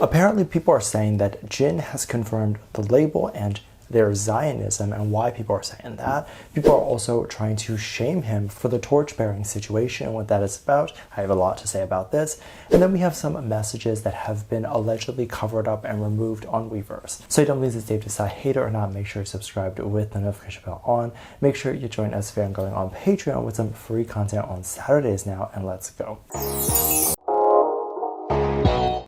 Apparently, people are saying that Jin has confirmed the label and their Zionism, and why people are saying that. People are also trying to shame him for the torch-bearing situation and what that is about. I have a lot to say about this. And then we have some messages that have been allegedly covered up and removed on Weverse. So Dumplings, it's Dave to decide, hate it or not. Make sure you're subscribed with the notification bell on. Make sure you join us if you're going on Patreon with some free content on Saturdays now, and let's go.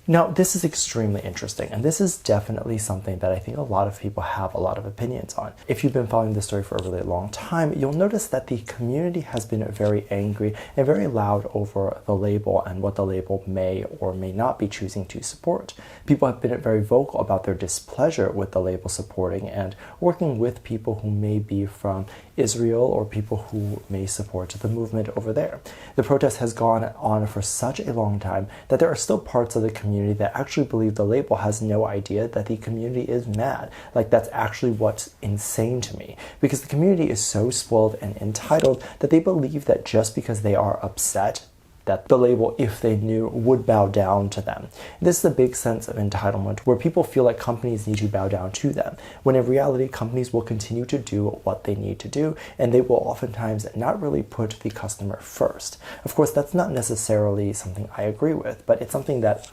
Now, this is extremely interesting, and this is definitely something that I think a lot of people have a lot of opinions on. If you've been following this story for a really long time, you'll notice that the community has been very angry and very loud over the label and what the label may or may not be choosing to support. People have been very vocal about their displeasure with the label supporting and working with people who may be from Israel or people who may support the movement over there. The protest has gone on for such a long time that there are still parts of the community that actually believe the label has no idea that the community is mad. Like, that's actually what's insane to me, because the community is so spoiled and entitled that they believe that just because they are upset that the label, if they knew, would bow down to them. This is a big sense of entitlement where people feel like companies need to bow down to them, when in reality companies will continue to do what they need to do, and they will oftentimes not really put the customer first. Of course, that's not necessarily something I agree with, but it's something that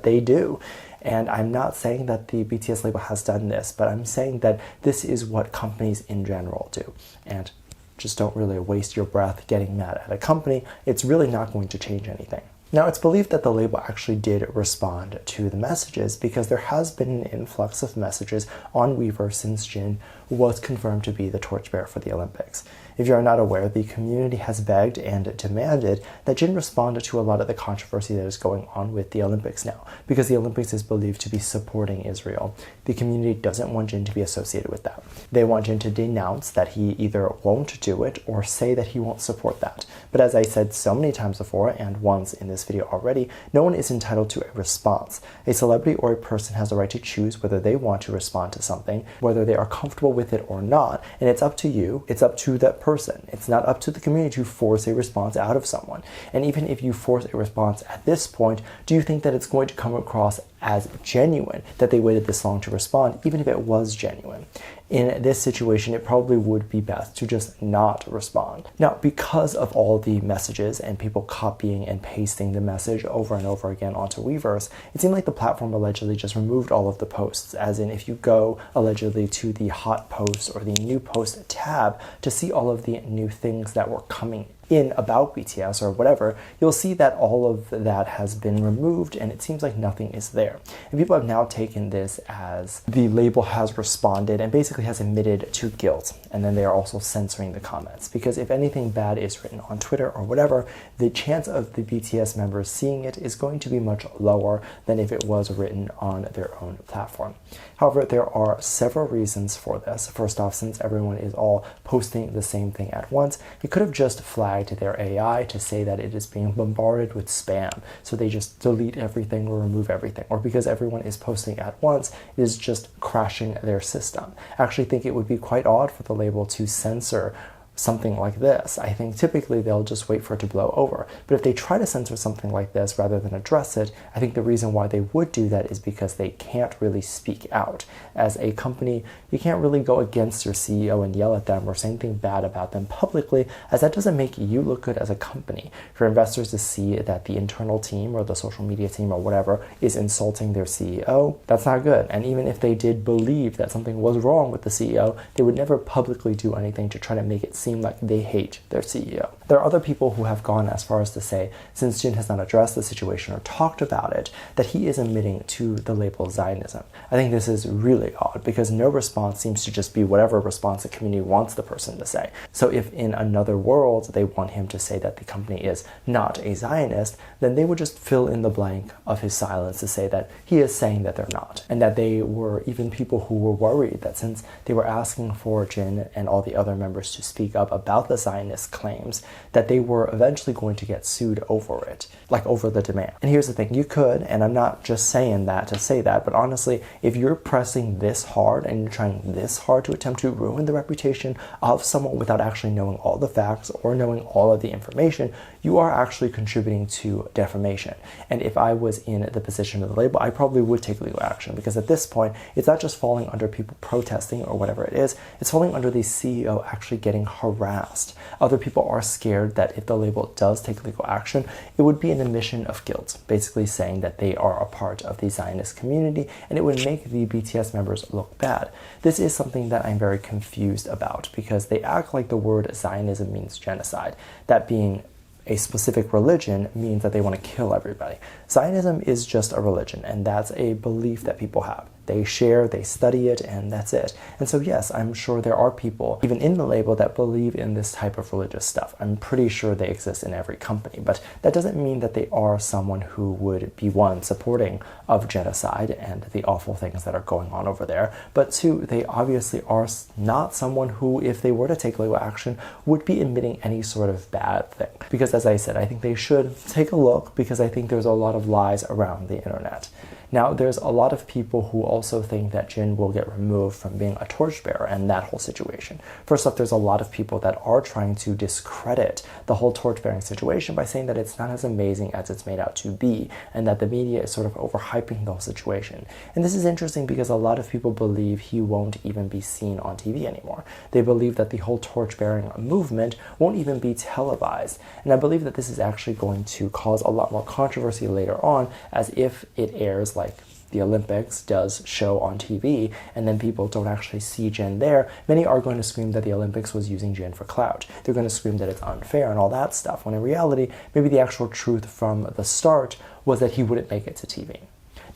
they do. And I'm not saying that the BTS label has done this, but I'm saying that this is what companies in general do. And just don't really waste your breath getting mad at a company. It's really not going to change anything. Now, it's believed that the label actually did respond to the messages, because there has been an influx of messages on Weverse since Jin was confirmed to be the torchbearer for the Olympics. If you are not aware, the community has begged and demanded that Jin respond to a lot of the controversy that is going on with the Olympics now, because the Olympics is believed to be supporting Israel. The community doesn't want Jin to be associated with that. They want Jin to denounce that he either won't do it or say that he won't support that. But as I said so many times before, and once in this video already, no one is entitled to a response. A celebrity or a person has the right to choose whether they want to respond to something, whether they are comfortable with it or not, and it's up to you, it's up to that person. It's not up to the community to force a response out of someone. And even if you force a response at this point, do you think that it's going to come across as genuine that they waited this long to respond, even if it was genuine? In this situation, it probably would be best to just not respond. Now, because of all the messages and people copying and pasting the message over and over again onto Weverse, it seemed like the platform allegedly just removed all of the posts, as in if you go allegedly to the hot posts or the new post tab to see all of the new things that were coming in about BTS or whatever, you'll see that all of that has been removed and it seems like nothing is there. And people have now taken this as the label has responded and basically has admitted to guilt, and then they are also censoring the comments, because if anything bad is written on Twitter or whatever, the chance of the BTS members seeing it is going to be much lower than if it was written on their own platform. However, there are several reasons for this. First off, since everyone is all posting the same thing at once, it could have just flagged their AI to say that it is being bombarded with spam, so they just delete everything or remove everything, or because everyone is posting at once, it is just crashing their system. I actually think it would be quite odd for the label to censor something like this. I think typically they'll just wait for it to blow over. But if they try to censor something like this rather than address it, I think the reason why they would do that is because they can't really speak out. As a company, you can't really go against your CEO and yell at them or say anything bad about them publicly, as that doesn't make you look good as a company. For investors to see that the internal team or the social media team or whatever is insulting their CEO, that's not good. And even if they did believe that something was wrong with the CEO, they would never publicly do anything to try to make it seem like they hate their CEO. There are other people who have gone as far as to say, since Jin has not addressed the situation or talked about it, that he is admitting to the label Zionism. I think this is really odd, because no response seems to just be whatever response the community wants the person to say. So if in another world they want him to say that the company is not a Zionist, then they would just fill in the blank of his silence to say that he is saying that they're not, and that they were even people who were worried that since they were asking for Jin and all the other members to speak up about the Zionist claims, that they were eventually going to get sued over it, like over the demand. And here's the thing, you could, and I'm not just saying that to say that, but honestly, if you're pressing this hard and you're trying this hard to attempt to ruin the reputation of someone without actually knowing all the facts or knowing all of the information, you are actually contributing to defamation. And if I was in the position of the label, I probably would take legal action, because at this point, it's not just falling under people protesting or whatever it is, it's falling under the CEO actually getting harassed. Other people are scared that if the label does take legal action, it would be an admission of guilt, basically saying that they are a part of the Zionist community, and it would make the BTS members look bad. This is something that I'm very confused about, because they act like the word Zionism means genocide. That being a specific religion means that they want to kill everybody. Zionism is just a religion, and that's a belief that people have. They share, they study it, and that's it. And so yes, I'm sure there are people, even in the label, that believe in this type of religious stuff. I'm pretty sure they exist in every company, but that doesn't mean that they are someone who would be, one, supporting of genocide and the awful things that are going on over there, but two, they obviously are not someone who, if they were to take legal action, would be admitting any sort of bad thing. Because as I said, I think they should take a look, because I think there's a lot of lies around the internet. Now, there's a lot of people who also think that Jin will get removed from being a torchbearer and that whole situation. First off, there's a lot of people that are trying to discredit the whole torchbearing situation by saying that it's not as amazing as it's made out to be, and that the media is sort of overhyping the whole situation. And this is interesting because a lot of people believe he won't even be seen on TV anymore. They believe that the whole torchbearing movement won't even be televised. And I believe that this is actually going to cause a lot more controversy later on, as if it airs like the Olympics does show on TV, and then people don't actually see Jin there. Many are going to scream that the Olympics was using Jin for clout. They're going to scream that it's unfair and all that stuff, when in reality, maybe the actual truth from the start was that he wouldn't make it to TV.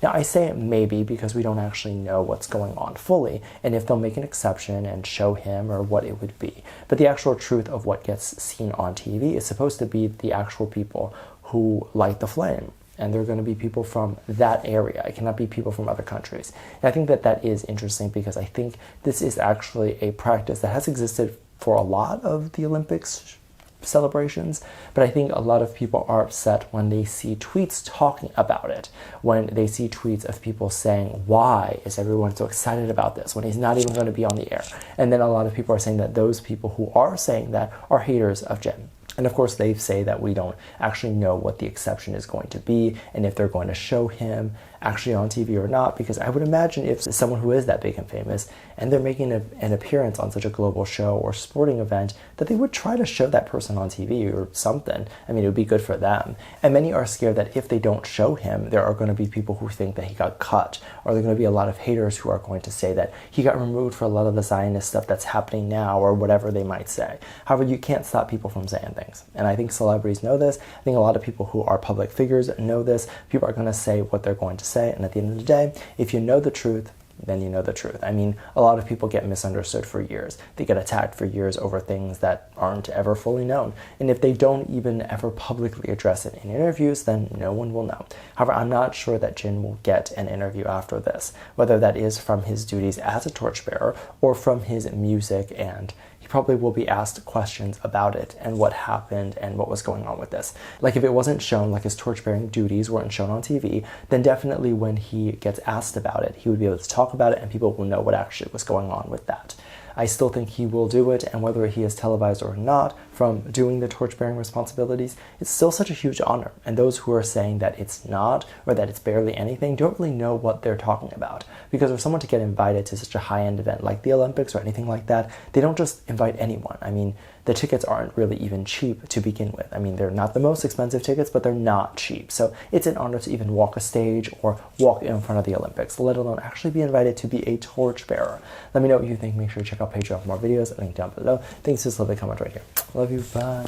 Now, I say maybe because we don't actually know what's going on fully, and if they'll make an exception and show him or what it would be. But the actual truth of what gets seen on TV is supposed to be the actual people who light the flame. And they're going to be people from that area. It cannot be people from other countries. And I think that that is interesting, because I think this is actually a practice that has existed for a lot of the Olympics celebrations, but I think a lot of people are upset when they see tweets talking about it, when they see tweets of people saying, why is everyone so excited about this when he's not even going to be on the air? And then a lot of people are saying that those people who are saying that are haters of Jin. And of course, they say that we don't actually know what the exception is going to be, and if they're going to show him actually on TV or not, because I would imagine if someone who is that big and famous, and they're making an appearance on such a global show or sporting event, that they would try to show that person on TV or something. I mean, it would be good for them. And many are scared that if they don't show him, there are going to be people who think that he got cut, or there are going to be a lot of haters who are going to say that he got removed for a lot of the Zionist stuff that's happening now, or whatever they might say. However, you can't stop people from saying things. And I think celebrities know this. I think a lot of people who are public figures know this. People are going to say what they're going to say. And at the end of the day, if you know the truth, then you know the truth. I mean, a lot of people get misunderstood for years. They get attacked for years over things that aren't ever fully known. And if they don't even ever publicly address it in interviews, then no one will know. However, I'm not sure that Jin will get an interview after this, whether that is from his duties as a torchbearer or from his music, and he probably will be asked questions about it and what happened and what was going on with this. Like if it wasn't shown, like his torch-bearing duties weren't shown on TV, then definitely when he gets asked about it, he would be able to talk about it and people will know what actually was going on with that. I still think he will do it, and whether he is televised or not from doing the torch-bearing responsibilities, it's still such a huge honor. And those who are saying that it's not, or that it's barely anything, don't really know what they're talking about. Because for someone to get invited to such a high-end event like the Olympics or anything like that, they don't just invite anyone. I mean, the tickets aren't really even cheap to begin with. I mean, they're not the most expensive tickets, but they're not cheap. So it's an honor to even walk a stage or walk in front of the Olympics, let alone actually be invited to be a torchbearer. Let me know what you think. Make sure to check out Patreon for more videos. Link down below. Thanks, just leave a comment right here. Love you. Bye.